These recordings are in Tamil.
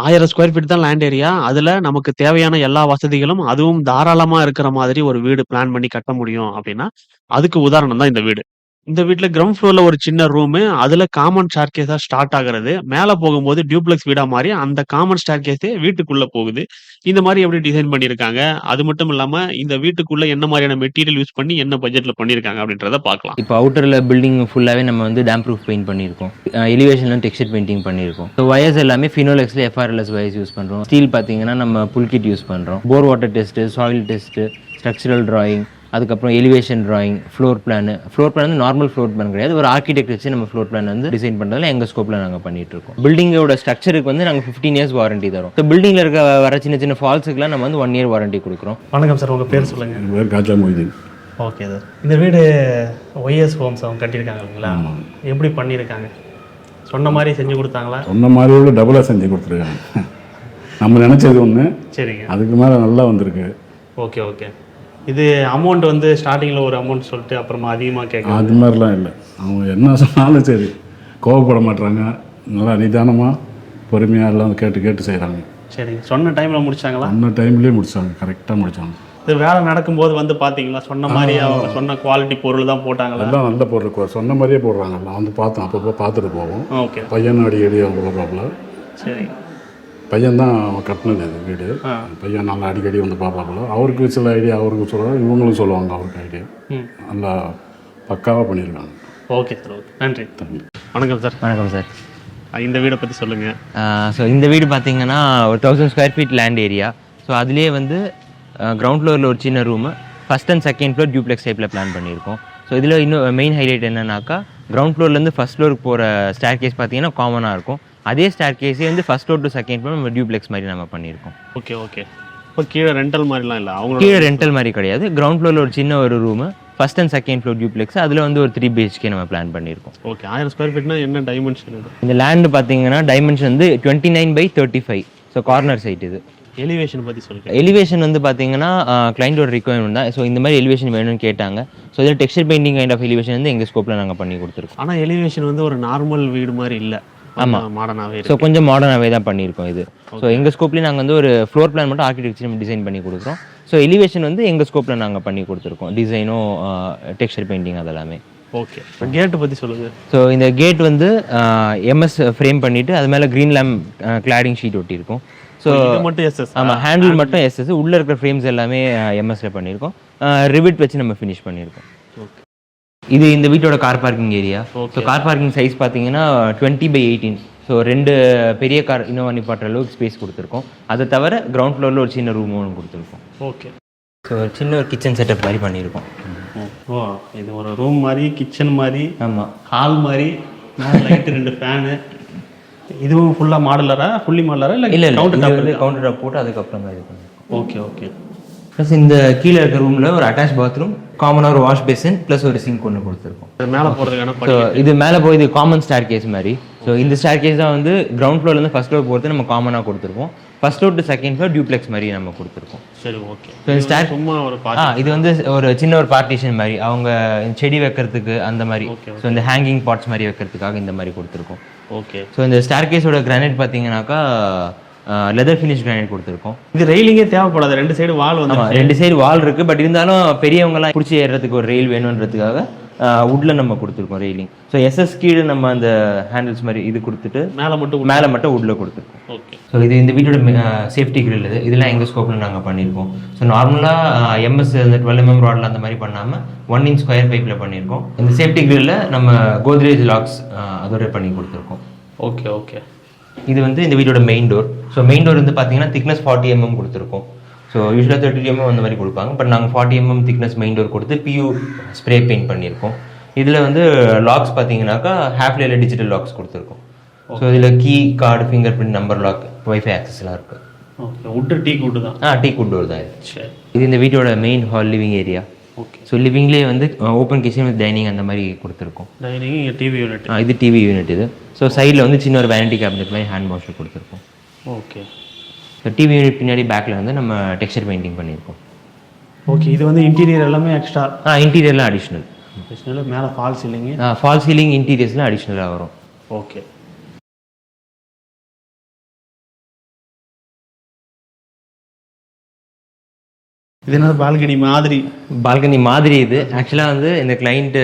1000 ஸ்கொயர் ஃபீட் தான் லேண்ட் ஏரியா. அதுல நமக்கு தேவையான எல்லா வசதிகளும், அதுவும் தாராளமா இருக்கிற மாதிரி ஒரு வீடு பிளான் பண்ணி கட்ட முடியும் அப்டின்னா, அதுக்கு உதாரணம் தான் இந்த வீடு. இந்த வீட்ல கிரவுண்ட் ஃப்ளோர்ல ஒரு சின்ன ரூமு. அதுல காமன் ஸ்டேர்கேஸா ஸ்டார்ட் ஆகுறது. மேல போகும்போது டியூப்ளெக்ஸ் வீடா மாறி, அந்த காமன் ஸ்டேர்கேஸே வீட்டுக்குள்ள போகுது. இந்த மாரி எப்படி டிசைன் பண்ணியிருக்காங்க. அது மட்டும் இல்லாம, இந்த வீட்டுக்குள்ள என்ன மாரியான மெட்டீரியல் யூஸ் பண்ணி, என்ன பட்ஜெட்ல பண்ணியிருக்காங்க அப்படின்றத பார்க்கலாம். இப்போ அவுட்டர்ல பில்டிங் ஃபுல்லாவே நம்ம வந்து டேம்ப் ப்ரூஃப் பெயிண்ட் பண்ணியிருக்கோம். எலிவேஷன்ல டெக்ஸ்சர் பெயிண்டிங் பண்ணியிருக்கோம். ஸோ வயர்ஸ் எல்லாமே ஃபினோலெக்ஸ்ல எஃப்ஆர்எல்எஸ் வயர்ஸ் யூஸ் பண்றோம். ஸ்டீல் பார்த்தீங்கன்னா நம்ம புல்கிட் யூஸ் பண்றோம். Bore water test, soil test, structural drawing, அதுக்கப்புறம் எலிவேஷன் டிராயிங், ஃப்ளோர் பிளான் வந்து நார்மல் ஃப்ளோர் பிளான் கிடையாது. ஒரு ஆர்கிடெக்ட் வச்சு நம்ம ஃப்ளோர் பிளான் வந்து டிசைன் பண்ணுறதுல எங்கள் ஸ்கோப்பில் நாங்கள் பண்ணிட்டு இருக்கோம். பில்டிங்கோட ஸ்ட்ரக்சருக்கு வந்து நாங்கள் 15 இயர்ஸ் வாரண்டி தரோம். ஸோ பில்டிங்கில் இருக்க வர சின்ன சின்ன ஃபால்ஸுக்குலாம் நம்ம வந்து 1 இயர் வாரண்டி கொடுக்குறோம். வணக்கம் சார், உங்கள் பேர் சொல்லுங்கள். என் பேர் காஜா மொய்தீன். ஓகே சார், இந்த வீடு ஒய்எஸ் ஹோம்ஸ் அவங்க கட்டியிருக்காங்க இல்லைங்களா? எப்படி பண்ணியிருக்காங்க? சொன்ன மாதிரி செஞ்சு கொடுத்தாங்களா? சொன்ன மாதிரி விட டபுளாக செஞ்சு கொடுத்துருக்காங்க. நம்ம நினச்சது ஒன்று, சரிங்க, அதுக்கு மேலே நல்லா வந்திருக்கு. Okay okay. இது அமௌண்ட் வந்து ஸ்டார்டிங்கில் ஒரு அமௌண்ட் சொல்லிட்டு அப்புறமா அதிகமாக கேட்க அது மாதிரிலாம் இல்லை. அவங்க என்ன சொன்னாலும் சரி, கோவப்பட மாட்டுறாங்க. நல்லா நிதானமாக பொறுமையாக எல்லாம் கேட்டு கேட்டு செய்கிறாங்க. சரிங்க, சொன்ன டைமில் முடிச்சாங்களா? அந்த டைம்லேயே முடிச்சாங்க, கரெக்டாக முடித்தாங்க. இது வேலை நடக்கும்போது வந்து பார்த்தீங்களா, சொன்ன மாதிரி அவங்க சொன்ன குவாலிட்டி பொருள் தான் போட்டாங்களா? எல்லாம் நல்ல பொருள் சொன்ன மாதிரியே போடுறாங்க. நான் வந்து பார்த்தேன், அப்பப்போ பார்த்துட்டு போவோம். ஓகே, பையன் அடிக்கடி அவங்க போடுறாப்புல. சரி, பையன் தான் அவன் கட்டினது இது வீடு. பையன் நல்லா அடிக்கடி வந்து பார்ப்பாப்புல. அவருக்கு சில ஐடியா அவருக்கு சொல்கிறாங்க, இவங்களும் சொல்லுவாங்க அவருக்கு ஐடியா. நல்லா பக்காவாக பண்ணியிருக்காங்க. ஓகே சார், ஓகே, நன்றி. வணக்கம் சார். வணக்கம் சார். இந்த வீடை பற்றி சொல்லுங்கள். ஸோ இந்த வீடு பார்த்தீங்கன்னா ஒரு 1000 square feet land area. So அதுலேயே வந்து கிரவுண்ட் ஃப்ளோரில் ஒரு சின்ன room, first and second floor duplex டைப்பில் பிளான் பண்ணியிருக்கோம். ஸோ இதில் இன்னும் மெயின் ஹைலைட் என்னன்னாக்கா, கிரவுண்ட் ஃப்ளோர்லேருந்து ஃபஸ்ட் ஃப்ளோருக்கு போகிற ஸ்டேர் கேஸ் பார்த்தீங்கன்னா காமனாக இருக்கும். அதே ஸ்டேர் கேஸே வந்து first floor to second floor நம்ம டியூப்ளெக்ஸ் மாதிரி நம்ம பண்ணியிருக்கோம். Okay okay. இப்போ கீழே ரெண்டல் மாதிரிலாம் இல்லை? அவங்க கீழே ரெண்டல் மாதிரி கிடையாது. கிரவுண்ட் ஃப்ளோரில் ஒரு சின்ன ஒரு room, first and second floor duplex, அதில் வந்து ஒரு 3 BHK நம்ம பிளான் பண்ணியிருக்கோம். ஓகே. 1000 ஸ்கொயர் ஃபீட்னா என்ன டைமென்ஷன் இது? இந்த லேண்டு பார்த்தீங்கன்னா டைமென்ஷன் வந்து 29/35. ஸோ கார்னர் சைட் இது. எலிவேஷன் பற்றி சொல்லுங்கள். எலிவேஷன் வந்து பார்த்தீங்கன்னா கிளைண்டோட ரிக்வயர்மெண்ட் தான். ஸோ இந்த மாதிரி எலிவேஷன் வேணும்னு கேட்டாங்க. ஸோ இதில் texture painting kind of elevation வந்து எங்கள் ஸ்கோப்பில் நாங்கள் பண்ணி கொடுத்துருக்கோம். ஆனால் எலிவேஷன் வந்து ஒரு நார்மல் வீடு மாதிரி இல்லை. ஆமாம், மாடர்னாகவே. ஸோ கொஞ்சம் மாடர்னாகவே தான் பண்ணியிருக்கோம் இது. ஸோ எங்கள் ஸ்கோப்லேயே நாங்கள் வந்து ஒரு ஃப்ளோர் பிளான் மட்டும் ஆர்கிடெக்சர் டிசைன் பண்ணி கொடுக்குறோம். ஸோ எலிவேஷன் வந்து எங்கள் ஸ்கோப்பில் நாங்கள் பண்ணி கொடுத்துருக்கோம். டிசைனும் டெக்ஸ்சர் பெயிண்டிங் அதெல்லாமே. ஓகே. கேட்டு பற்றி சொல்லுங்கள். ஸோ இந்த கேட் வந்து எம்எஸ் ஃப்ரேம் பண்ணிவிட்டு அது மேலே க்ரீன் லேம்ப் கிளாடிங் ஷீட் ஒட்டியிருக்கோம். ஸோ மட்டும் எஸ்எஸ். ஆமாம், ஹேண்டில் மட்டும் எஸ்எஸ். உள்ளே இருக்கிற ஃப்ரேம்ஸ் எல்லாமே எம்எஸ்ல பண்ணியிருக்கோம். ரிவிட் வச்சு நம்ம ஃபினிஷ் பண்ணியிருக்கோம். ஓகே. இது இந்த வீட்டோட car parking area. So car parking size பார்த்தீங்கன்னா 20/18. ஸோ 2 பெரிய கார் இன்னோவா நிப்பாட்டுற அளவுக்கு ஸ்பேஸ் கொடுத்துருக்கோம். அதை தவிர கிரவுண்ட் ஃப்ளோரில் ஒரு சின்ன ரூம் ஒன்று கொடுத்துருக்கோம். ஓகே. ஸோ சின்ன ஒரு கிச்சன் செட்டப் மாதிரி பண்ணியிருக்கோம். ஓ, இது ஒரு ரூம் மாதிரி, கிச்சன் மாதிரி, ஆமாம், ஹால் மாதிரி, லைட்டு 2 ஃபேனு. இதுவும் ஃபுல்லாக மாடலரா? ஃபுல்லி மாடலரா இல்லை? இல்லை கவுண்டர் டாப் போட்டு அதுக்கப்புறம் தான் இது பண்ணியிருக்கோம். Okay okay. ப்ளஸ் இந்த கீழே இருக்க ரூமில் ஒரு அட்டாச் பாத்ரூம், காமனாக ஒரு வாஷ் பேசின் ப்ளஸ் ஒரு சிங்க் ஒன்று கொடுத்துருக்கோம். மேலே போகிறதுக்கான ஸோ இது மேலே போய் இது காமன் ஸ்டேர் கேஸ் மாதிரி. ஸோ இந்த ஸ்டேர் கேஸ் தான் வந்து கிரவுண்ட் ஃப்ளோர்லேருந்து ஃபஸ்ட் ஃப்ளோர் போகிறது நம்ம காமனாக கொடுத்துருக்கோம். First floor to second floor duplex மாதிரி நம்ம கொடுத்துருக்கோம். சரி, ஓகே. ஸோ இந்த ஸ்டேர் சும்மா ஒரு இது வந்து ஒரு சின்ன ஒரு பார்ட்டிஷன் மாதிரி, அவங்க செடி வைக்கிறதுக்கு அந்த மாதிரி. ஸோ இந்த ஹேங்கிங் பாட்ஸ் மாதிரி வைக்கிறதுக்காக இந்த மாதிரி கொடுத்துருக்கோம். ஓகே. ஸோ இந்த ஸ்டேர் கேஸோட கிரானைட் பார்த்தீங்கன்னாக்கா லெதர் ஃபினிஷ் கிரானைட் கொடுத்துருக்கோம். இது ரெயிலிங்கே தேவைப்படாது, 2 சைடு வால் வந்து. ஆமாம், 2 சைடு வால் இருக்குது. பட் இருந்தாலும் பெரியவங்கலாம் பிடிச்சி ஏறுறதுக்கு ஒரு ரெயில் வேணுன்றதுக்காக வுட்டில் நம்ம கொடுத்துருக்கோம் ரெயிலிங். ஸோ எஸ்எஸ் கீழே நம்ம அந்த ஹேண்டில்ஸ் மாதிரி இது கொடுத்துட்டு மேலே மட்டும் வுட்டில் கொடுத்துருக்கோம். ஓகே. ஸோ இது இந்த வீட்டோட சேஃப்டி கிரில் இதெல்லாம் எங்கள் ஸ்கோப்பில் நாங்கள் பண்ணியிருக்கோம். ஸோ நார்மலாக எம்எஸ் இந்த 12mm ராடில் அந்த மாதிரி பண்ணாமல் 1 inch ஸ்கொயர் பைப்பில் பண்ணியிருக்கோம். இந்த சேஃப்டி கிரில்ல நம்ம கோத்ரேஜ் லாக்ஸ் அதோட பண்ணி கொடுத்துருக்கோம். Okay okay. இது வந்து இந்த வீட்டோட main door. So main door வந்து பார்த்தீங்கன்னா திக்னஸ் 40 mm கொடுத்துருக்கோம். ஸோ யூஸ்வலாக 30 mm அந்த மாதிரி கொடுப்பாங்க. பட் நாங்கள் 40 mm திக்னஸ் மெயின் டோர் கொடுத்து PU ஸ்ப்ரே பெயிண்ட் பண்ணியிருக்கோம். இதில் வந்து லாக்ஸ் பார்த்தீங்கன்னாக்கா ஹாஃப்லேயில் டிஜிட்டல் லாக்ஸ் கொடுத்துருக்கோம். ஸோ இதில் key, card, finger print, number lock, wifi ஆக்சஸ்லாம் இருக்குது. ஓகே. வுட்டு டீக் வுட்டு தான்? டீக் வுட் டோர் தான் இது. சரி. இது இந்த வீட்டோட main hall living area. Okay. So லிவிங்லேயே வந்து ஓப்பன் கிச்சன் வித் டைனிங் அந்த மாதிரி கொடுத்துருக்கோம். Dining, TV unit. இது டிவி யூனிட் இது. ஸோ சைடில் வந்து சின்ன ஒரு வேனிட்டி கேபினெட் மாதிரி ஹேண்ட் வாஷர் கொடுத்துருக்கோம். ஓகே. ஸோ டிவி யூனிட் பின்னாடி பேக்கில் வந்து நம்ம டெக்ஸ்சர் பெயிண்டிங் பண்ணியிருக்கோம். ஓகே. இது வந்து இன்டீரியர் எல்லாமே எக்ஸ்ட்ரா? இன்டீரியர்லாம் அடிஷ்னல். மேலே ஃபால் சீலிங்? ஃபால் சீலிங் இன்டீரியர்ஸ்லாம் அடிஷ்னலாக வரும். ஓகே. இது என்ன பால்கனி மாதிரி? பால்கனி மாதிரி இது ஆக்சுவலாக வந்து இந்த கிளைண்ட்டு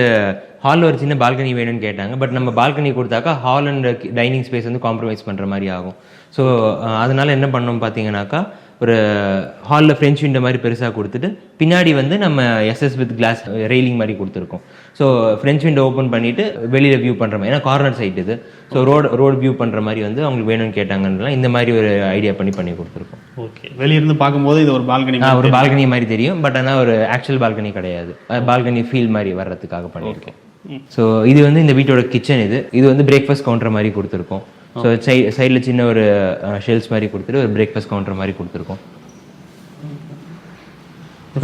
ஹாலில் ஒரு சின்ன பால்கனி வேணும்னு கேட்டாங்க. பட் நம்ம பால்கனி கொடுத்தாக்கா ஹால் அண்ட் டைனிங் ஸ்பேஸ் வந்து காம்ப்ரமைஸ் பண்ணுற மாதிரி ஆகும். ஸோ அதனால என்ன பண்ணோம் பார்த்தீங்கன்னாக்கா, ஒரு ஹாலில் ஃப்ரெஞ்ச் விண்டோ மாதிரி பெருசாக கொடுத்துட்டு பின்னாடி வந்து நம்ம எஸ்எஸ் வித் கிளாஸ் ரெயிலிங் மாதிரி கொடுத்துருக்கோம். ஸோ ஃப்ரெஞ்ச் விண்டோ ஓப்பன் பண்ணிவிட்டு வெளியில் வியூ பண்ணுற மாதிரி, ஏன்னா கார்னர் சைட் இது. ஸோ ரோடு வியூ பண்ணுற மாதிரி வந்து அவங்களுக்கு வேணும்னு கேட்டாங்கன்றலாம் இந்த மாதிரி ஒரு ஐடியா பண்ணி கொடுத்துருக்கோம். ஓகே, வெளியிருந்து பார்க்கும்போது இது ஒரு பால்கனி, ஒரு பால்கனி மாதிரி தெரியும். பட் ஆனால் ஒரு ஆக்சுவல் பால்கனி கிடையாது. பால்கனி ஃபீல் மாதிரி வர்றதுக்காக பண்ணியிருக்கோம். ஸோ இது வந்து இந்த வீட்டோட கிச்சன். இது வந்து பிரேக்ஃபாஸ்ட் கவுண்டர் மாதிரி கொடுத்துருக்கோம். ஸோ சைடில் சின்ன ஒரு ஷெல்ஸ் மாதிரி கொடுத்துட்டு ஒரு பிரேக்ஃபாஸ்ட் கவுண்டர் மாதிரி கொடுத்துருக்கோம்.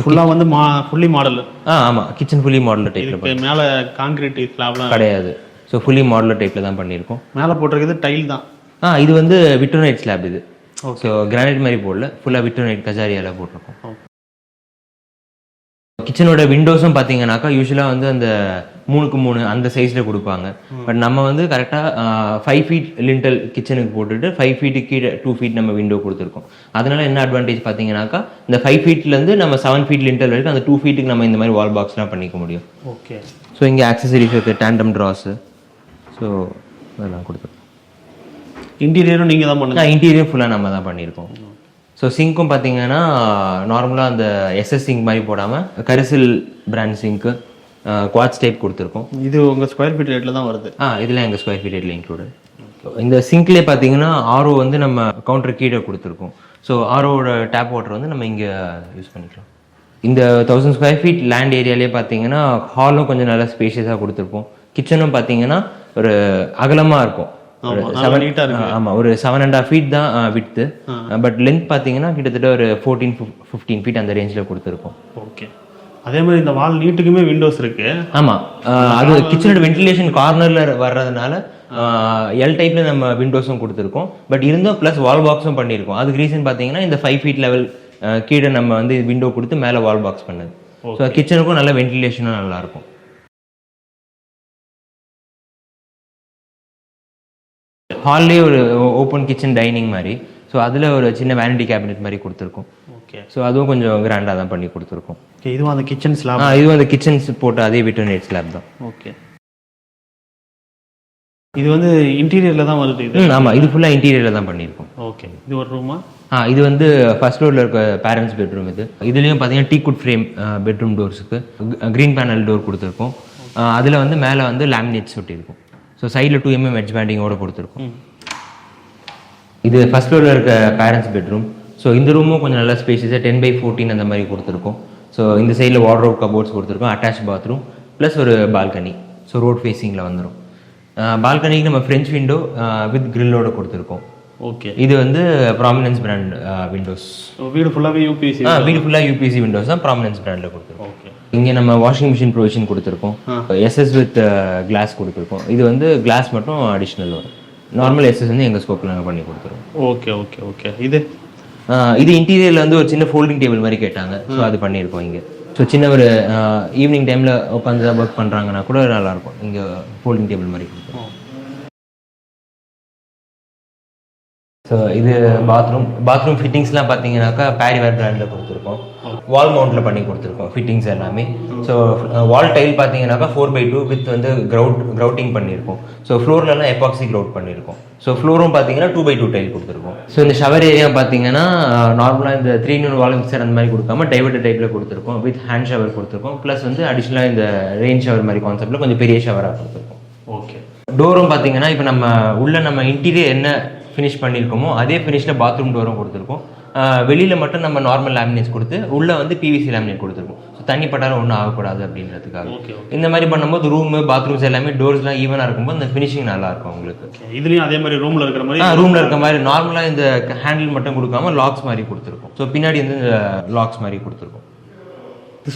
ஃபுல்லாக வந்து ஃபுல்லி மாடல். ஆமாம், கிச்சன் ஃபுல்லி மாடல் டைப்பில். மேலே கான்கிரீட் ஸ்லாப்லாம் கிடையாது. ஸோ ஃபுல்லி மாடல் டைப்பில் தான் பண்ணியிருக்கோம். மேலே போட்டிருக்கிறது டைல் தான். இது வந்து விட்ரோனைட் ஸ்லாப் இது. ஸோ கிரானைட் மாதிரி போடல, ஃபுல்லாக விட்ரோனைட் கஜாரியால் போட்டிருக்கோம். கிச்சனோட விண்டோஸும் பார்த்தீங்கன்னாக்கா யூஸ்வலாக வந்து அந்த 3x3 அந்த சைஸில் கொடுப்பாங்க. பட் நம்ம வந்து கரெக்டாக 5 ஃபீட் லிண்டல் கிச்சனுக்கு போட்டுட்டு 5 ஃபீட்டுக்கு கீழே 2 ஃபீட் நம்ம விண்டோ கொடுத்துருக்கோம். அதனால என்ன அட்வான்டேஜ் பார்த்தீங்கன்னாக்கா, இந்த 5 ஃபீட்லேருந்து நம்ம 7 ஃபீட் லிண்டல் வரைக்கும் அந்த 2 ஃபீட்டுக்கு நம்ம இந்த மாதிரி வால் பாக்ஸ்லாம் பண்ணிக்க முடியும். ஓகே. ஸோ இங்கே ஆக்சசரிஸ் இருக்குது, டேண்டம் ட்ராஸு. ஸோ அதெல்லாம் கொடுத்துருக்கோம். இன்டீரியரும் நீங்கள் தான் பண்ணுங்க? இன்டீரியர் ஃபுல்லாக நம்ம தான் பண்ணியிருக்கோம். ஸோ சிங்க்கும் பார்த்தீங்கன்னா நார்மலாக அந்த எஸ்எஸ் சிங்க் மாதிரி போடாமல் கரிசில் பிராண்ட் சிங்க்கு குவாட்ஸ் டைப் கொடுத்துருக்கோம். இது உங்கள் ஸ்கொயர் ஃபீட் ரேட்டில் தான் வருது? இதெல்லாம் எங்கள் ஸ்கொயர் ஃபீட் ரேட்டில் இன்க்ளூடு. இந்த சிங்க்லேயே பார்த்தீங்கன்னா ஆர்ஓ வந்து நம்ம கவுண்டர் கீழே கொடுத்துருக்கோம். ஸோ ஆர்ஓட டேப் வாட்டர் வந்து நம்ம இங்கே யூஸ் பண்ணிக்கலாம். இந்த 1000 ஸ்கொயர் ஃபீட் லேண்ட் ஏரியாலே பார்த்தீங்கன்னா ஹாலும் கொஞ்சம் நல்லா ஸ்பேஷியஸாக கொடுத்துருப்போம். கிச்சனும் பார்த்தீங்கன்னா ஒரு அகலமாக இருக்கும். ஒரு 7.5 ஃபீட் தான் விட்த்து. பட் லென்த் பார்த்தீங்கன்னா கிட்டத்தட்ட ஒரு 14-15 ஃபீட் அந்த ரேஞ்சில் கொடுத்துருக்கோம். ஓகே. அதே மாதிரி இந்த வால் நீட்டுக்குமே விண்டோஸ் இருக்கு. ஆமாம், அது கிச்சனோட வென்டிலேஷன் கார்னரில் வர்றதுனால எல் டைப்பில் நம்ம விண்டோஸும் கொடுத்துருக்கோம். பட் இருந்தும் ப்ளஸ் வால் பாக்ஸும் பண்ணியிருக்கோம். அதுக்கு ரீசன் பார்த்தீங்கன்னா இந்த 5 ஃபீட் லெவல் கீழே நம்ம வந்து விண்டோ கொடுத்து மேலே வால் பாக்ஸ் பண்ணது. ஸோ கிச்சனுக்கும் நல்ல வென்டிலேஷனும் நல்லாயிருக்கும். ஹால்லே ஒரு ஓப்பன் கிச்சன் டைனிங் மாதிரி. ஸோ அதில் ஒரு சின்ன வேனிட்டி கேபினெட் மாதிரி கொடுத்துருக்கோம். ஓகே. ஸோ அதுவும் கொஞ்சம் கிராண்டாக தான் பண்ணி கொடுத்துருக்கோம். இதுவும் அந்த கிச்சன் ஸ்லாப்? இதுவும் அந்த கிச்சன்ஸ் போட்டு அதே விட்ரோனைட் ஸ்லாப் தான். ஓகே. இது வந்து இன்டீரியரில் தான் வருது இது? ஆமாம், இது ஃபுல்லாக இன்டீரியரில் தான் பண்ணியிருக்கோம். ஓகே. இது ஒரு ரூமா? இது வந்து ஃபர்ஸ்ட் ஃப்ளோரில் இருக்க பேரண்ட்ஸ் பெட்ரூம். இதுலேயும் பார்த்தீங்கன்னா டீக்குட் ஃப்ரேம் பெட்ரூம் டோர்ஸுக்கு க்ரீன் பேனல் டோர் கொடுத்துருக்கோம். அதில் வந்து மேலே வந்து லேமினேட்ஸ் ஒட்டியிருக்கும். ஸோ சைடில் 2 mm எட்ஜ் பேண்டிங்கோட கொடுத்துருக்கோம். இது ஃபர்ஸ்ட் ஃப்ளோரில் இருக்க பேரண்ட்ஸ் பெட்ரூம். ஸோ இந்த ரூமும் கொஞ்சம் நல்லா ஸ்பேஷியஸாக 10/14 அந்த மாதிரி கொடுத்துருக்கோம். ஸோ இந்த சைடில் வார்ட்ரோப் கபோர்ட்ஸ் கொடுத்துருக்கோம், அட்டாச் பாத்ரூம் ப்ளஸ் ஒரு பால்கனி. ஸோ ரோட் ஃபேஸிங்கில் வந்துடும். பால்கனிக்கு நம்ம ஃப்ரெஞ்ச் விண்டோ வித் கிரில்லோட கொடுத்துருக்கோம். ஓகே. இது வந்து ப்ராமினன்ஸ் பிராண்ட் விண்டோஸ். வீடு ஃபுல்லாகவே யூபிசி? வீடு ஃபுல்லாக யூபிசி விண்டோஸ் தான் ப்ராமினன்ஸ் பிராண்டில் கொடுத்துருக்கோம். ஓகே. இங்கே நம்ம வாஷிங் மிஷின் ப்ரொவிஷன் கொடுத்துருக்கோம். எஸ்எஸ் வித் கிளாஸ் கொடுத்துருக்கோம். இது வந்து கிளாஸ் மட்டும் அடிஷ்னல் வரும். நார்மல் எஸ்எஸ் வந்து எங்கள் ஸ்கோப்பில் நாங்கள் பண்ணி கொடுத்துருவோம். Okay okay okay. இது இன்டீரியரில் வந்து ஒரு சின்ன ஃபோல்டிங் டேபிள் மாதிரி கேட்டாங்க. ஸோ அது பண்ணியிருக்கோம் இங்கே. ஸோ சின்ன ஒரு ஈவினிங் டைமில் உட்காந்து ஒர்க் பண்ணுறாங்கன்னா கூட நல்லாயிருக்கும். இங்கே ஃபோல்டிங் டேபிள் மாதிரி கொடுத்துருவோம். ஸோ இது பாத்ரூம் ஃபிட்டிங்ஸ்லாம் பார்த்தீங்கன்னாக்கா பேரிவேர் பிராண்டில் கொடுத்துருக்கோம். வால் மவுண்டில் பண்ணி கொடுத்துருக்கோம் ஃபிட்டிங்ஸ் எல்லாமே. ஸோ வால் டைல் பார்த்தீங்கன்னாக்கா 4/2 வித் வந்து கிரவுட்டிங் பண்ணியிருக்கோம். ஸோ ஃப்ளோர்லலாம் எபாக்சி கிரவுட் பண்ணியிருக்கோம். ஸோ ஃப்ளோரும் பார்த்தீங்கன்னா 2/2 டைல் கொடுத்துருக்கோம். ஸோ இந்த ஷவர் ஏரியா பார்த்தீங்கன்னா நார்மலாக இந்த 3-in-1 வால் மிக்சர் அந்த மாதிரி கொடுக்காம டைவர்ட் டைப்பில் கொடுத்துருக்கோம். வித் ஹேண்ட் ஷவர் கொடுத்துருக்கோம். ப்ளஸ் வந்து அடிஷ்னலாக இந்த ரெயின் ஷவர் மாதிரி கான்செப்டில் கொஞ்சம் பெரிய ஷவராக கொடுத்துருக்கோம். ஓகே. டோரும் பார்த்தீங்கன்னா இப்போ நம்ம இன்டீரியர் என்ன ஃபினிஷ் பண்ணியிருக்கோமோ அதே ஃபினிஷில் பாத்ரூம் டோரும் கொடுத்துருக்கோம். வெளியில் மட்டும் நம்ம நார்மல் லேமினேட்ஸ் கொடுத்து உள்ளே வந்து பிவிசி லேமினேட் கொடுத்துருக்கோம். ஸோ தண்ணி பட்டாலும் ஒன்றும் ஆகக்கூடாது அப்படின்றதுக்காக. இந்த மாதிரி பண்ணும்போது ரூமு பாத்ரூம்ஸ் எல்லாமே டோர்ஸ்லாம் ஈவனாக இருக்கும்போது இந்த ஃபினிஷிங் நல்லாயிருக்கும் உங்களுக்கு. இதுலேயும் அதே மாதிரி ரூமில் இருக்கிற மாதிரி ரூமில் இருக்க மாதிரி நார்மலாக இந்த ஹேண்டில் மட்டும் கொடுக்காம லாக்ஸ் மாதிரி கொடுத்துருக்கோம். ஸோ பின்னாடி வந்து இந்த லாக்ஸ் மாதிரி கொடுத்துருக்கோம்.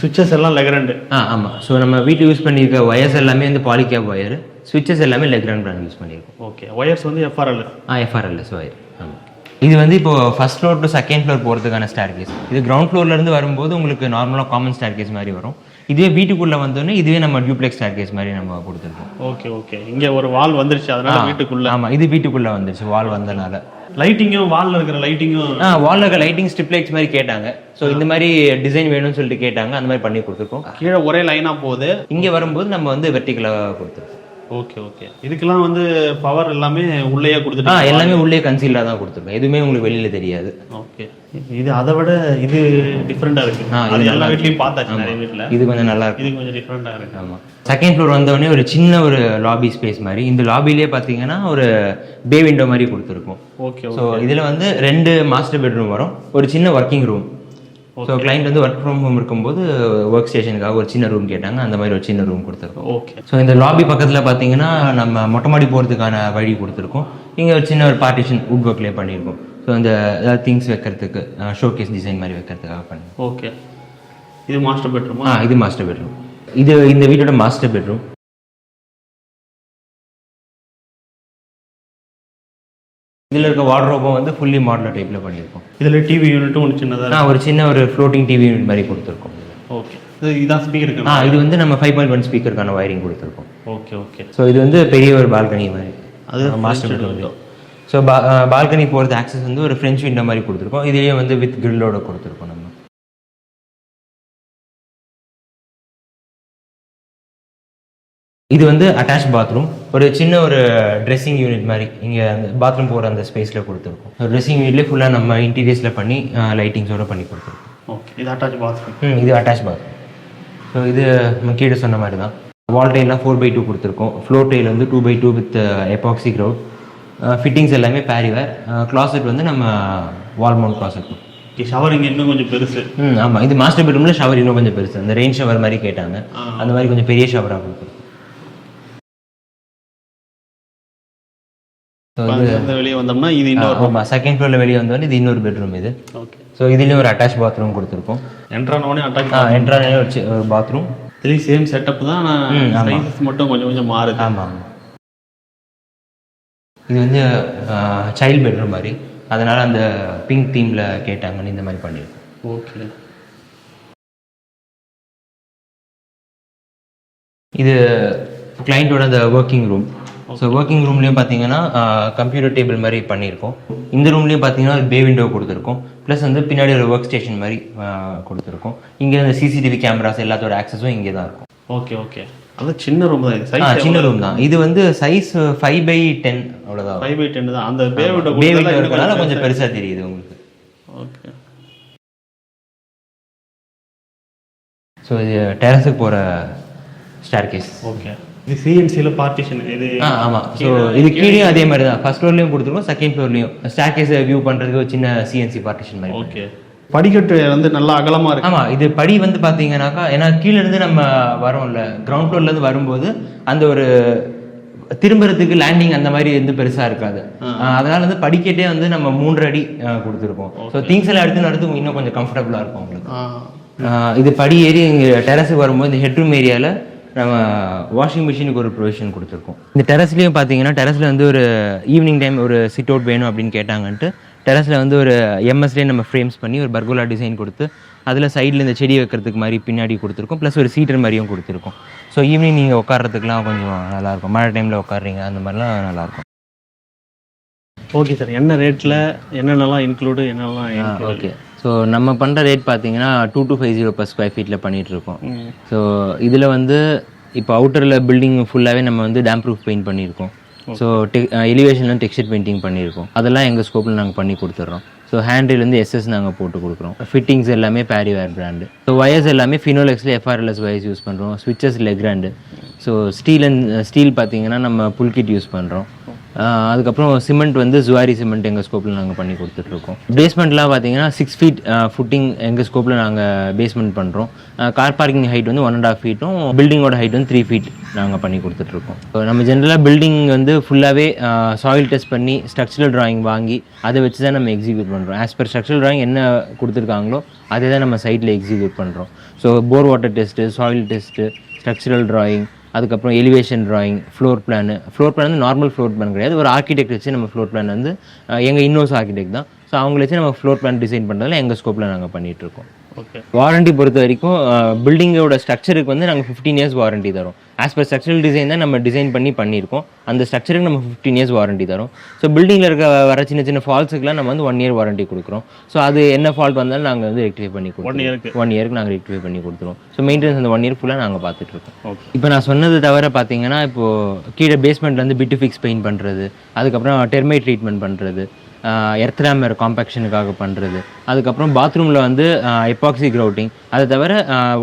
சுவிட்சஸ் எல்லாம் லெக்ராண்ட்? ஆமாம். ஸோ நம்ம வீட்டில் யூஸ் பண்ணியிருக்க ஒயர்ஸ் எல்லாமே வந்து பாலிகேப் ஒயர். ஸ்விட்சஸ் எல்லாமே லெக்ராண்ட் பிராண்ட் யூஸ் பண்ணியிருக்கோம். ஓகே. ஒயர்ஸ் வந்து எஃப்ஆர்எல்எஸ் ஒயர். ஆமாம். இது வந்து இப்போ first floor to second floor போகிறதுக்கான ஸ்டேர் கேஸ். இது கிரவுண்ட் ஃப்ளோர்லேருந்து வரும்போது உங்களுக்கு நார்மலாக காமன் ஸ்டேர் கேஸ் மாதிரி வரும். இதுவே வீட்டுக்குள்ளே வந்தோடனே இதுவே நம்ம டியூப்ளெக்ஸ் ஸ்டேர் கேஸ் மாதிரி நம்ம கொடுத்துருக்கோம். Okay okay. இங்கே ஒரு வால் வந்துருச்சு அதனால வீட்டுக்குள்ளே. ஆமாம், இது வீட்டுக்குள்ளே வந்துருச்சு வால் வந்தனால. லைட்டிங்கும் வால்ல இருக்கிற லைட்டிங்கும் வால்ல இருக்க லைட்டிங் ஸ்ட்ரிப் லைட்ஸ் மாதிரி கேட்டாங்க. ஸோ இந்த மாதிரி டிசைன் வேணும்னு சொல்லிட்டு கேட்டாங்க, அந்த மாதிரி பண்ணி கொடுத்துருக்கோம். கீழே ஒரே லைனா போகுது, இங்கே வரும்போது நம்ம வந்து வெர்டிகலாக கொடுத்துருக்கோம். Okay okay. இதுக்கெல்லாம் வந்து பவர் எல்லாமே உள்ளேயே கொடுத்துட்டு எல்லாமே உள்ளே கன்சீலாக தான் கொடுத்துருக்கோம், எதுவுமே உங்களுக்கு வெளியில் தெரியாது. ஓகே. இது அதை விட இது டிஃப்ரெண்டாக இருக்கு. அது எல்லா வீட்லையும் பார்த்தாச்சு, நிறைய வீட்டில். இது கொஞ்சம் நல்லா இருக்கு, இது கொஞ்சம் டிஃப்ரெண்டாக இருக்கு. ஆமாம். செகண்ட் ஃப்ளோர் வந்தோடனே ஒரு சின்ன ஒரு லாபி ஸ்பேஸ் மாதிரி, இந்த லாபிலே பார்த்தீங்கன்னா ஒரு பே விண்டோ மாதிரி கொடுத்துருக்கோம். ஓகே. ஸோ இதில் வந்து 2 மாஸ்டர் பெட்ரூம் வரும், ஒரு சின்ன ஒர்க்கிங் ரூம். ஸோ கிளைண்ட் வந்து ஒர்க் ஃப்ரம் ஹோம் இருக்கும்போது ஒர்க் ஸ்டேஷனுக்காக ஒரு சின்ன ரூம் கேட்டாங்க, அந்த மாதிரி ஒரு சின்ன ரூம் கொடுத்துருக்கோம். ஓகே. ஸோ இந்த லாபி பக்கத்தில் பார்த்தீங்கன்னா நம்ம மொட்டை மாடி போகிறதுக்கான வழி கொடுத்துருக்கோம். இங்கே ஒரு சின்ன ஒரு பார்ட்டிஷன் வுட் ஒர்க்லேயே பண்ணியிருக்கோம். ஸோ இந்த ஏதாவது திங்ஸ் வைக்கிறதுக்கு, ஷோகேஸ் டிசைன் மாதிரி வைக்கிறதுக்காக பண்ணி. ஓகே. இது மாஸ்டர் பெட்ரூமா? இது மாஸ்டர் பெட்ரூம். இது இந்த வீட்டோட மாஸ்டர் பெட்ரூம். இதில் இருக்க வார்ட்ரோபும் வந்து ஃபுல்லி மாடலர் டைப்பில் பண்ணியிருக்கோம். இதில் டிவி யூனிட்டும் ஒன்று சின்னதாக ஒரு சின்ன ஒரு ஃப்ளோட்டிங் டிவி யூனிட் மாதிரி கொடுத்துருக்கோம். ஓகே. இதான் ஸ்பீக்கர் இருக்கு. இது வந்து நம்ம 5.1 ஸ்பீக்கருக்கான வயரிங் கொடுத்துருக்கோம். Okay okay. ஸோ இது வந்து பெரிய ஒரு பால்கனி மாதிரி, அது மாஸ்டர் பெட்ரூம். ஸோ பால்கனி போகிறது ஆக்சஸ் வந்து ஒரு ஃப்ரெஞ்ச் விண்டோ மாதிரி கொடுத்துருக்கோம். இதுலேயே வந்து வித் கிரில்லோட கொடுத்துருக்கோம் நம்ம. இது வந்து அட்டாச் பாத்ரூம், ஒரு சின்ன ஒரு ட்ரெஸ்ஸிங் யூனிட் மாதிரி இங்கே அந்த பாத்ரூம் போகிற அந்த ஸ்பேஸில் கொடுத்துருக்கோம். ட்ரெஸ்ஸிங் யூனிட்லேயே ஃபுல்லாக நம்ம இன்டீரியர்ஸில் பண்ணி லைட்டிங்ஸோடு பண்ணி கொடுத்துருக்கோம். ஓகே. இது அட்டாச் பாத்ரூம். இது அட்டாச் பாத்ரூம். ஸோ இது நம்ம கீழே சொன்ன மாதிரி தான். வால் டைல்லாம் 4x2 கொடுத்துருக்கோம். ஃப்ளோர் டைல் வந்து 2x2 with epoxy crowd. Fittings எல்லாமே பேரிவேர். கிளாசெட் வந்து நம்ம வால் மவுண்ட் கிளாசெட். ஷவர் இங்கே இன்னும் கொஞ்சம் பெருசு. ஆமாம். இது மாஸ்டர் பெட்ரூமில் ஷவர் இன்னும் கொஞ்சம் பெருசு, அந்த ரெயின் ஷவர் மாதிரி கேட்டாங்க, அந்த மாதிரி கொஞ்சம் பெரிய ஷவராக கொடுத்துருக்கோம். வெளியே வந்தோம்னா இது இன்னொரு செகண்ட் ஃப்ளோரில் வெளியே வந்தோடனே இது இன்னொரு பெட்ரூம் இது. ஓகே. ஸோ இதுலேயும் ஒரு அட்டாச் பாத்ரூம் கொடுத்துருக்கோம். என்ட்ரானோடனே என்ட்ரானே ஒரு பாத்ரூம். இதுலேயும் சேம் செட்டப் தான், சைஸஸ் மட்டும் கொஞ்சம் கொஞ்சம் மாறுது. ஆமாம். இது வந்து சைல்டு பெட்ரூம் மாதிரி, அதனால் அந்த பிங்க் தீமில் கேட்டாங்கன்னு இந்த மாதிரி பண்ணியிருக்கோம். ஓகே. இது கிளைண்ட்டோட அந்த ஒர்க்கிங் ரூம். ஸோ ஒர்க்கிங் ரூம்லேயும் பார்த்தீங்கன்னா கம்ப்யூட்டர் டேபிள் மாதிரி பண்ணியிருக்கோம். இந்த ரூம்லேயும் பார்த்தீங்கன்னா பே விண்டோ கொடுத்துருக்கோம். ப்ளஸ் வந்து பின்னாடி ஒரு ஒர்க் ஸ்டேஷன் மாதிரி கொடுத்துருக்கோம். இங்கே இந்த சிசிடிவி கேமராஸ் எல்லாத்தோட ஆக்சஸும் இங்கே தான் இருக்கும். Okay okay. அது சின்ன ரூம் தான். இது சின்ன ரூம் தான். இது வந்து சைஸ் 5x10 அவ்வளோதான். 5x10 தான். அந்த பே விண்டோ இருக்கனால கொஞ்சம் பெருசாக தெரியுது உங்களுக்கு. ஓகே. ஸோ இது டெரஸுக்கு போகிற ஸ்டேர்கேஸ். ஓகே. இது சிஎன்சியில் பார்ட்டிஷன் இது. ஆமாம். ஸோ இது கீழேயும் அதே மாதிரி தான், ஃபர்ஸ்ட் ஃப்ளோர்லேயும் கொடுத்துருக்கோம், செகண்ட் ஃப்ளோர்லேயும் ஸ்டேர்கேஸை வியூ பண்ணுறதுக்கு ஒரு சின்ன சிஎன்சி பார்ட்டிஷன் மாதிரி. ஓகே. படிக்கட்டு வந்து நல்லா அகலமாக இருக்கு. ஆமாம். இது படி வந்து பார்த்தீங்கன்னாக்கா, ஏன்னா கீழேருந்து நம்ம வரோம்ல, கிரவுண்ட் ஃப்ளோர்லேருந்து வரும்போது அந்த ஒரு திரும்புறதுக்கு லேண்டிங் அந்த மாதிரி எந்த பெருசாக இருக்காது. அதனால வந்து படிக்கட்டே வந்து நம்ம 3 அடி கொடுத்துருக்கோம். ஸோ திங்ஸ் எல்லாம் எடுத்து நடத்துக்கு இன்னும் கொஞ்சம் கம்ஃபர்டபுளாக இருக்கும் உங்களுக்கு. இது படி ஏறி இங்கே டெரஸுக்கு வரும்போது இந்த ஹெட்ரூம் ஏரியாவில் நம்ம வாஷிங் மிஷினுக்கு ஒரு ப்ரொவிஷன் கொடுத்துருக்கோம். இந்த டெரஸ்லேயும் பார்த்தீங்கன்னா, டெரஸில் வந்து ஒரு ஈவினிங் டைம் ஒரு சிட் அவுட் வேணும் அப்படின்னு கேட்டாங்கன்ட்டு டெரஸில் வந்து ஒரு எம்எஸ்லேயே நம்ம ஃப்ரேம்ஸ் பண்ணி ஒரு பர்கோலா டிசைன் கொடுத்து அதில் சைடில் இந்த செடி வைக்கிறதுக்கு மாதிரி பின்னாடி கொடுத்துருக்கோம். ப்ளஸ் ஒரு சீட்டர் மாதிரியும் கொடுத்துருக்கோம். ஸோ ஈவினிங் நீங்கள் உட்காரத்துக்குலாம் கொஞ்சம் நல்லாயிருக்கும், மழை டைமில் உட்காடுறீங்க அந்த மாதிரிலாம் நல்லாயிருக்கும். Okay sir. என்ன ரேட்டில் என்னென்னலாம் இன்க்ளூடு என்னென்னலாம்? ஓகே. ஸோ நம்ம பண்ணுற ரேட் பார்த்தீங்கன்னா 2250 per ஸ்கொயர் ஃபீட்டில் பண்ணிகிட்ருக்கோம். ஸோ இதில் வந்து இப்போ அவுட்டரில் பில்டிங் ஃபுல்லாகவே நம்ம வந்து டேம் ப்ரூஃப் பெயிண்ட் பண்ணியிருக்கோம். ஸோ எலிவேஷன்லாம் டெக்ஸ்சர் பெயிண்டிங் பண்ணியிருக்கோம். அதெல்லாம் எங்கள் ஸ்கோப்பில் நாங்கள் பண்ணி கொடுத்துட்றோம். ஸோ ஹேண்டில் எஸ்எஸ் நாங்கள் போட்டு கொடுக்குறோம். ஃபிட்டிங்ஸ் எல்லாமே பேரிவேர் பிராண்டு. ஸோ வயர்ஸ் எல்லாமே ஃபினோலெக்ஸில் FRLS வயர்ஸ் யூஸ் பண்ணுறோம். ஸ்விட்சஸ் லெக்ராண்டு. ஸோ ஸ்டீல் பார்த்தீங்கன்னா நம்ம புல்கிட் யூஸ் பண்ணுறோம். அதுக்கப்புறம் சிமெண்ட் வந்து ஜுவாரி சிமெண்ட் எங்கள் ஸ்கோப்பில் நாங்கள் பண்ணி கொடுத்துட்ருக்கோம். பேஸ்மெண்ட்லாம் பார்த்தீங்கன்னா 6 feet ஃபுட்டிங் எங்கள் ஸ்கோப்பில் நாங்கள் பேஸ்மெண்ட் பண்ணுறோம். கார் பார்க்கிங் ஹைட் வந்து 1.5 feet, பில்டிங்கோட ஹைட் வந்து 3 feet நாங்கள் பண்ணி கொடுத்துட்ருக்கோம். ஸோ நம்ம ஜென்ரலாக பில்டிங் வந்து ஃபுல்லாகவே சாயில் டெஸ்ட் பண்ணி ஸ்ட்ரக்சரல் ட்ராயிங் வாங்கி அதை வச்சு தான் நம்ம எக்ஸிக்யூட் பண்ணுறோம். ஆஸ் பர் ஸ்ட்ரக்சரல் ட்ராயிங் என்ன கொடுத்துருக்காங்களோ அதே தான் நம்ம சைட்டில் எக்ஸிக்யூட் பண்ணுறோம். So bore water test, soil test, structural drawing, அதுக்கப்புறம் எலிவேஷன் ட்ராயிங், ஃப்ளோர் பிளான் வந்து நார்மல் ஃப்ளோர் பிளான் கிடையாது, ஒரு ஆர்கிடெக்ட் வச்சு நம்ம ஃப்ளோர் பிளான் வந்து எங்கள் இன்னோஸ் ஆர்கிடெக்ட் தான். ஸோ அவங்கள வச்சு நம்ம ஃப்ளோர் பிளான் டிசைன் பண்ணுறதுல எங்கள் ஸ்கோப்பில் நாங்கள் பண்ணிகிட்ருக்கோம். ஓகே. வாரண்டி பொறுத்த வரைக்கும் பில்டிங்கோட ஸ்ட்ரக்சருக்கு வந்து நாங்கள் 15 இயர்ஸ் வாரண்டி தரோம். ஆஸ் பர் ஸ்ட்ரக்சரல் டிசைன் தான் நம்ம டிசைன் பண்ணியிருக்கோம். அந்த ஸ்ட்ரக்சருக்கு நம்ம 15 இயர்ஸ் வாரண்டி தரோம். ஸோ பில்டிங்கில் வர சின்ன சின்ன ஃபால்ஸுக்குலாம் நம்ம வந்து 1 இயர் வாரண்டி கொடுக்குறோம். ஸோ அது என்ன ஃபால்ட் வந்தாலும் நாங்கள் வந்து ரெக்டிஃபை பண்ணி கொடுத்துருவோம். 1 இயருக்கு நாங்கள் ரெக்டிஃபை பண்ணி கொடுத்துருவோம். ஸோ மெயின்டெனன்ஸ் அந்த 1 இயர் ஃபுல்லாக நாங்கள் பார்த்துட்ருக்கோம். இப்போ நான் சொன்னது தவிர பார்த்தீங்கன்னா, இப்போது கீழே பேஸ்மெண்ட்டில் வந்து பிட்டு ஃபிக்ஸ் பெயிண்ட் பண்ணுறது, அதுக்கப்புறம் டெர்மைட் ட்ரீட்மெண்ட் பண்ணுறது, எர்த்ராமர் காம்பேக்ஷனுக்காக பண்ணுறது, அதுக்கப்புறம் பாத்ரூமில் வந்து எப்பாக்சி கிரவுட்டிங், அதை தவிர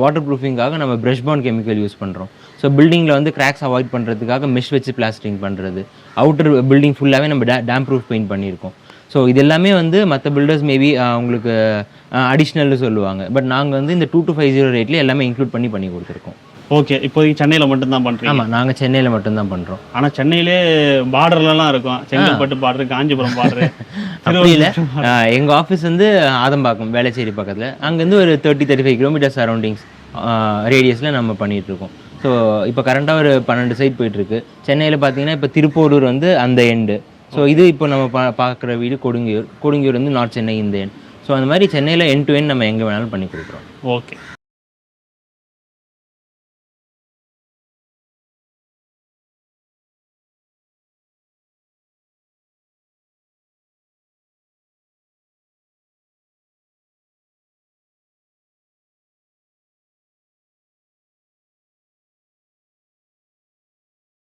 வாட்டர் ப்ரூஃபிங்காக நம்ம ப்ரஷ் பாண்ட் கெமிக்கல் யூஸ் பண்ணுறோம். ஸோ பில்டிங்கில் வந்து கிராக்ஸ் அவாய்ட் பண்ணுறதுக்காக மெஷ் வச்சு பிளாஸ்டரிங் பண்ணுறது, அவுட்டர் பில்டிங் ஃபுல்லாகவே நம்ம டேம் ப்ரூஃப் பெயிண்ட் பண்ணியிருக்கோம். ஸோ இது எல்லாமே வந்து மற்ற பில்டர்ஸ் மேபி உங்களுக்கு அடிஷ்னல்னு சொல்லுவாங்க. பட் நாங்கள் வந்து இந்த 2250 ரேட்லேயே எல்லாமே இன்க்ளூட் பண்ணி கொடுத்துருக்கோம். ஓகே. இப்போதைக்கு சென்னையில் மட்டும்தான் பண்ணுறீங்க? ஆமாம், நாங்கள் சென்னையில் மட்டும்தான் பண்ணுறோம். ஆனால் சென்னையிலே பார்டர்லலாம் இருக்கும், செங்கல்பட்டு பார்டர், காஞ்சிபுரம் பார்டர். அப்படி இல்லை, எங்கள் ஆஃபீஸ் வந்து ஆதம்பாக்கம் வேளச்சேரி பக்கத்தில். அங்கேருந்து ஒரு 30-35 கிலோமீட்டர் சரௌண்டிங்ஸ் ரேடியஸில் நம்ம பண்ணிகிட்ருக்கோம். ஸோ இப்போ கரண்ட்டாக ஒரு 12 சைட் போயிட்டுருக்கு. சென்னையில் பார்த்தீங்கன்னா இப்போ திருப்போரூர் வந்து அந்த எண்டு. ஸோ இது இப்போ நம்ம பார்க்குற வீடு கொடுங்கியூர் வந்து நார்த் சென்னை இந்த எண்ட். ஸோ அந்த மாதிரி சென்னையில் எண்ட் டு எண்ட் நம்ம எங்கே வேணாலும் பண்ணி கொடுக்குறோம். ஓகே.